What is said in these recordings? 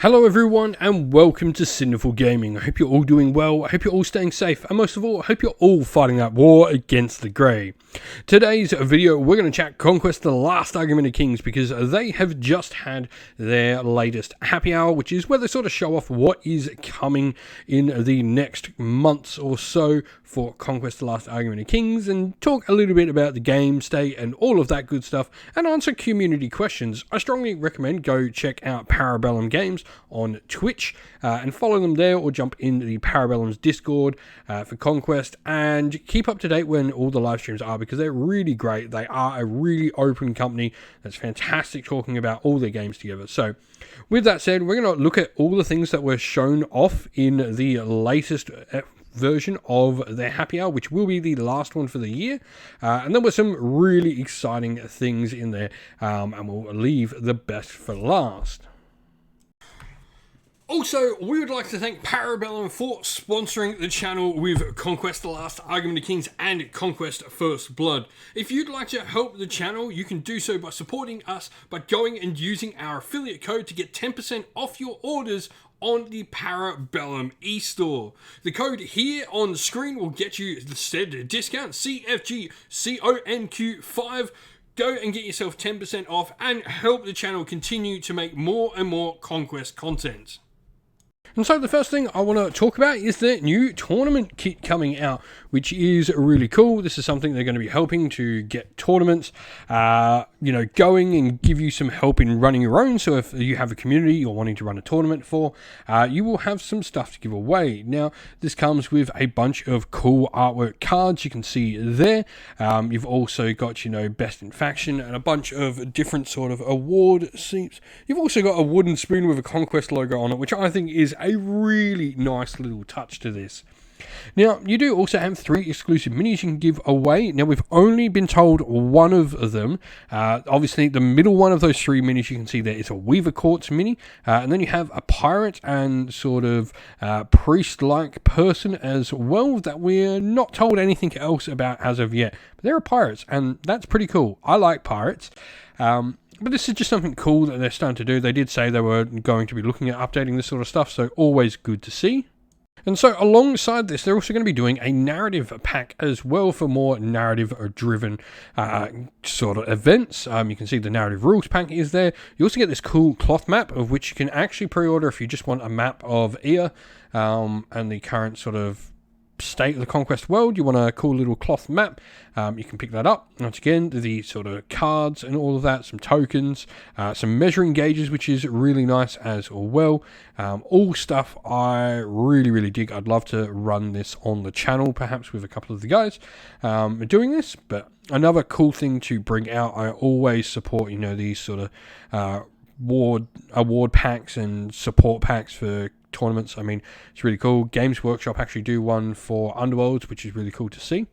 Hello everyone and welcome to Sinful Gaming. I hope you're all doing well, I hope you're all staying safe, and most of all, I hope you're all fighting that war against the grey. Today's video, we're going to chat Conquest, the last argument of kings, because they have just had their latest happy hour, which is where they sort of show off what is coming in the next months or so for Conquest, the last argument of kings, and talk a little bit about the game state and all of that good stuff, and answer community questions. I strongly recommend go check out Parabellum Games on Twitch and follow them there, or jump in the Parabellum's Discord for Conquest and keep up to date when all the live streams are, because they're really great. They are a really open company that's fantastic talking about all their games together. So with that said, we're going to look at all the things that were shown off in the latest version of their happy hour, which will be the last one for the year, and there were some really exciting things in there, and we'll leave the best for last. Also, we would like to thank Parabellum for sponsoring the channel with Conquest, the Last Argument of Kings and Conquest First Blood. If you'd like to help the channel, you can do so by supporting us by going and using our affiliate code to get 10% off your orders on the Parabellum e-store. The code here on the screen will get you the said discount, CFGCONQ5. Go and get yourself 10% off and help the channel continue to make more and more Conquest content. And so the first thing I want to talk about is the new tournament kit coming out, which is really cool. This is something they're going to be helping to get tournaments, going and give you some help in running your own. So if you have a community you're wanting to run a tournament for, you will have some stuff to give away. Now, this comes with a bunch of cool artwork cards you can see there. You've also got, best in faction and a bunch of different sort of award seats. You've also got a wooden spoon with a Conquest logo on it, which I think is a really nice little touch to this. Now, you do also have 3 exclusive minis you can give away. Now, we've only been told one of them. Obviously, the middle one of those 3 minis you can see there is a Weaver Quartz mini. And then you have a pirate and sort of priest-like person as well that we're not told anything else about as of yet. But there are pirates, and that's pretty cool. I like pirates. But this is just something cool that they're starting to do. They did say they were going to be looking at updating this sort of stuff, so always good to see. And so alongside this, they're also going to be doing a narrative pack as well for more narrative-driven sort of events. You can see the narrative rules pack is there. You also get this cool cloth map, of which you can actually pre-order if you just want a map of Ea and the current sort of state of the Conquest world. You want a cool little cloth map, you can pick that up. Once again, the sort of cards and all of that, some tokens, some measuring gauges, which is really nice as well. All stuff I really dig. I'd love to run this on the channel, perhaps with a couple of the guys doing this. But another cool thing to bring out, I always support these sort of award packs and support packs for tournaments. I mean, it's really cool. Games Workshop actually do one for Underworlds, which is really cool to see.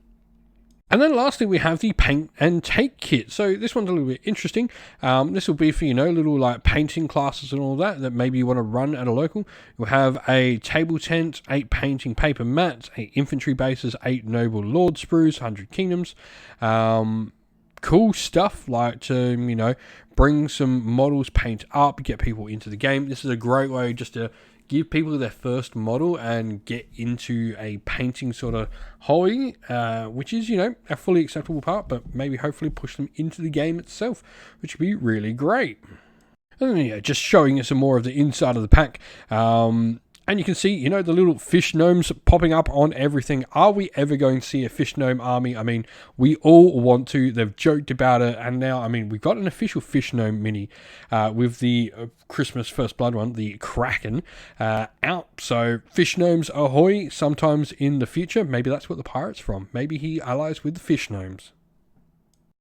And then lastly, we have the paint and take kit. So this one's a little bit interesting. This will be for, little like painting classes and all that maybe you want to run at a local. You'll have a table tent, 8 painting paper mats, 8 infantry bases, 8 noble lord sprues, 100 kingdoms. Cool stuff like to, bring some models, paint up, get people into the game. This is a great way just to give people their first model and get into a painting sort of hobby, which is, a fully acceptable part, but maybe hopefully push them into the game itself, which would be really great. And then, just showing you some more of the inside of the pack. And you can see, the little fish gnomes popping up on everything. Are we ever going to see a fish gnome army? I mean, we all want to. They've joked about it. And now, we've got an official fish gnome mini with the Christmas First Blood one, the Kraken, out. So, fish gnomes ahoy sometimes in the future. Maybe that's what the pirate's from. Maybe he allies with the fish gnomes.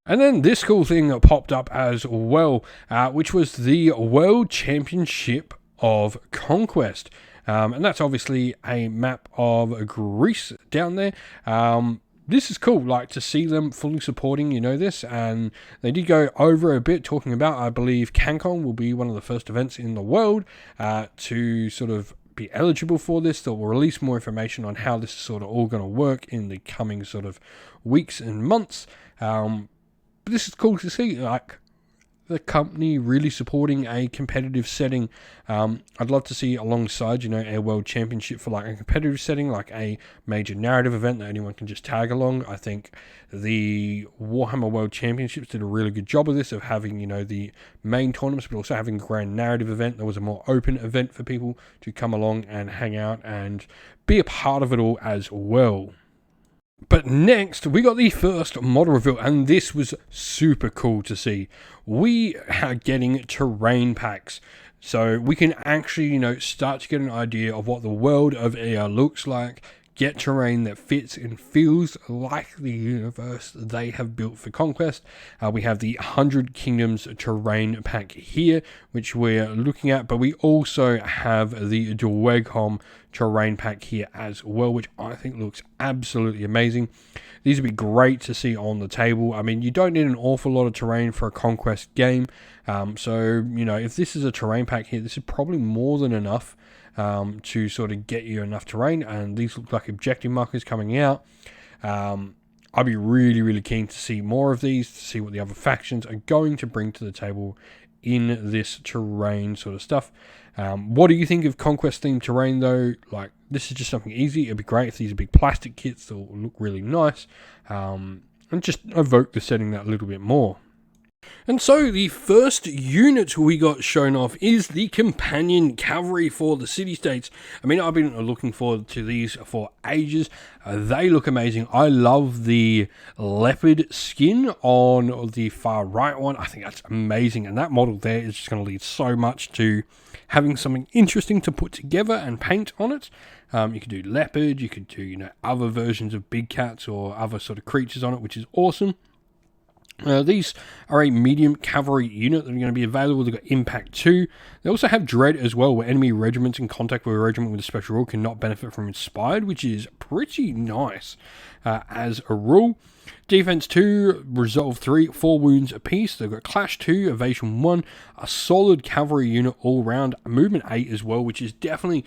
And then this cool thing popped up as well, which was the World Championship of Conquest. And that's obviously a map of Greece down there. This is cool, like to see them fully supporting, this. And they did go over a bit talking about, I believe, CanCon will be one of the first events in the world to sort of be eligible for this. They'll release more information on how this is sort of all going to work in the coming sort of weeks and months. But this is cool to see, like the company really supporting a competitive setting. I'd love to see alongside, a World Championship for like a competitive setting, like a major narrative event that anyone can just tag along. I think the Warhammer World Championships did a really good job of this, of having, the main tournaments, but also having a grand narrative event. There was a more open event for people to come along and hang out and be a part of it all as well. But next, we got the first model reveal, and this was super cool to see. We are getting terrain packs. So we can actually, start to get an idea of what the world of EA looks like, get terrain that fits and feels like the universe they have built for Conquest. We have the 100 Kingdoms terrain pack here, which we're looking at, but we also have the Dwegholm terrain pack here as well, which I think looks absolutely amazing. These would be great to see on the table. I mean, you don't need an awful lot of terrain for a Conquest game, so, if this is a terrain pack here, this is probably more than enough to sort of get you enough terrain, and these look like objective markers coming out. I'd be really, really keen to see more of these, to see what the other factions are going to bring to the table in this terrain sort of stuff. What do you think of Conquest themed terrain though? Like, this is just something easy. It'd be great if these are big plastic kits that will look really nice, and just evoke the setting that little bit more. And so the first unit we got shown off is the Companion Cavalry for the City-States. I mean, I've been looking forward to these for ages. They look amazing. I love the leopard skin on the far right one. I think that's amazing. And that model there is just going to lead so much to having something interesting to put together and paint on it. You could do leopard, you could do, other versions of big cats or other sort of creatures on it, which is awesome. These are a medium cavalry unit that are going to be available. They've got Impact 2. They also have Dread as well, where enemy regiments in contact with a regiment with a special rule cannot benefit from Inspired, which is pretty nice as a rule. Defense 2, Resolve 3, 4 wounds apiece. They've got Clash 2, Evasion 1, a solid cavalry unit all round. Movement 8 as well, which is definitely...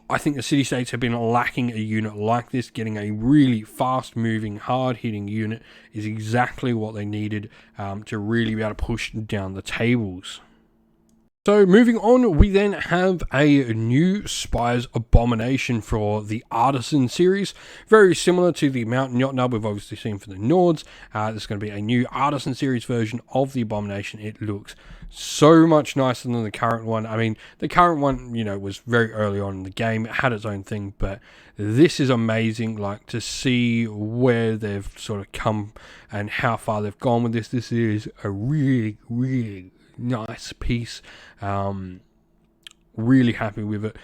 I think the City-States have been lacking a unit like this. Getting a really fast-moving, hard-hitting unit is exactly what they needed to really be able to push down the tables. So moving on, we then have a new Spire's Abomination for the Artisan series. Very similar to the Mountain Yacht Nub we've obviously seen for the Nords. There's going to be a new Artisan series version of the Abomination. It looks so much nicer than the current one. I mean, the current one, was very early on in the game. It had its own thing, but this is amazing. Like, to see where they've sort of come and how far they've gone with this. This is a really, really nice piece. Really happy with it.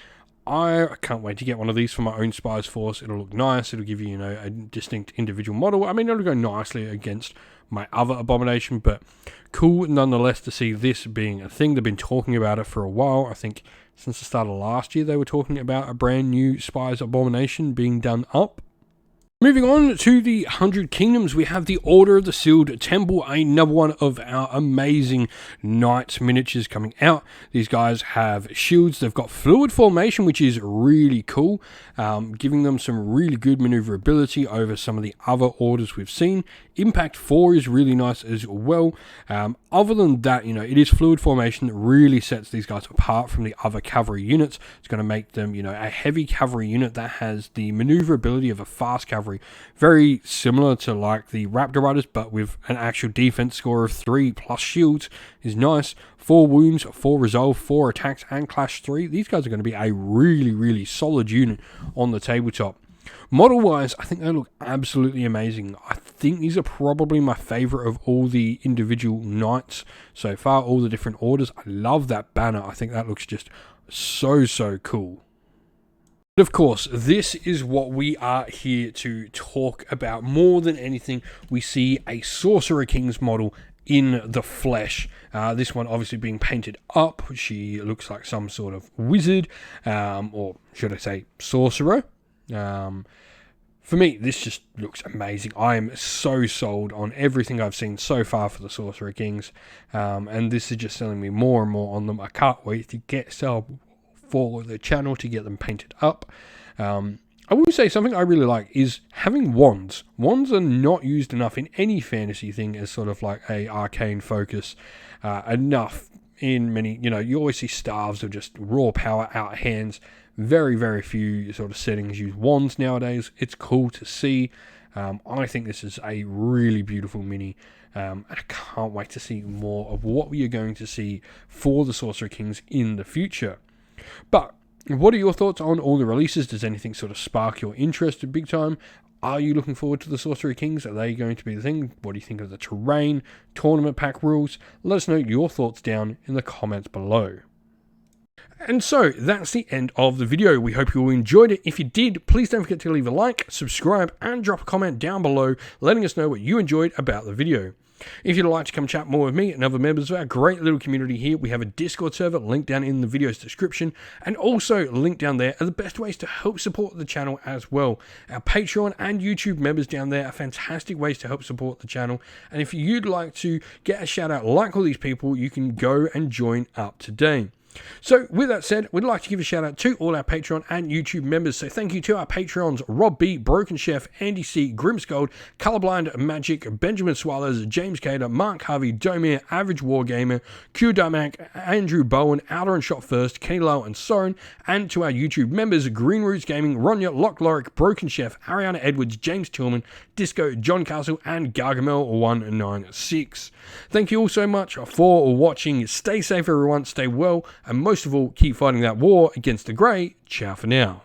I can't wait to get one of these for my own Spies Force. It'll look nice. It'll give you, a distinct individual model. I mean, it'll go nicely against my other Abomination, but cool nonetheless to see this being a thing. They've been talking about it for a while. I think since the start of last year, they were talking about a brand new Spies Abomination being done up. Moving on to the 100 Kingdoms, we have the Order of the Sealed Temple, another one of our amazing Knights miniatures coming out. These guys have shields, they've got fluid formation, which is really cool, giving them some really good maneuverability over some of the other orders we've seen. Impact 4 is really nice as well. Other than that, it is fluid formation that really sets these guys apart from the other cavalry units. It's going to make them, a heavy cavalry unit that has the maneuverability of a fast cavalry. Very similar to like the Raptor Riders, but with an actual defense score of 3 plus shields is nice. 4 wounds, 4 resolve, 4 attacks, and Clash 3. These guys are going to be a really, really solid unit on the tabletop. Model-wise, I think they look absolutely amazing. I think these are probably my favourite of all the individual knights so far, all the different orders. I love that banner. I think that looks just so cool. But of course, this is what we are here to talk about. More than anything, we see a Sorcerer King's model in the flesh. This one obviously being painted up. She looks like some sort of wizard, or should I say sorcerer. For me, this just looks amazing. I am so sold on everything I've seen so far for the Sorcerer Kings, and this is just selling me more and more on them. I can't wait to get some for the channel to get them painted up. I I will say something I really like is having wands. Wands are not used enough in any fantasy thing as sort of like a arcane focus enough in many, you always see staves of just raw power out of hands. Very, very few sort of settings use wands nowadays. It's cool to see. I think this is a really beautiful mini. And I can't wait to see more of what we are going to see for the Sorcerer Kings in the future. But what are your thoughts on all the releases? Does anything sort of spark your interest big time? Are you looking forward to the Sorcerer Kings? Are they going to be the thing? What do you think of the terrain, tournament pack rules? Let us know your thoughts down in the comments below. And so, that's the end of the video. We hope you all enjoyed it. If you did, please don't forget to leave a like, subscribe, and drop a comment down below, letting us know what you enjoyed about the video. If you'd like to come chat more with me and other members of our great little community here, we have a Discord server linked down in the video's description, and also linked down there are the best ways to help support the channel as well. Our Patreon and YouTube members down there are fantastic ways to help support the channel, and if you'd like to get a shout out like all these people, you can go and join up today. So with that said, we'd like to give a shout out to all our Patreon and YouTube members. So thank you to our Patreons: Rob B, Broken Chef, Andy C, Grimscold, Colorblind Magic, Benjamin Swallows, James Cater, Mark Harvey, Domir, Average Wargamer, Q Darmac, Andrew Bowen, Outer and Shot First, Kenny Lowe and Soren, and to our YouTube members: Green Roots Gaming, Ronya, Lock Lorick, Broken Chef, Ariana Edwards, James Tillman, Disco, John Castle, and Gargamel196. Thank you all so much for watching. Stay safe everyone, stay well, and most of all, keep fighting that war against the grey. Ciao for now.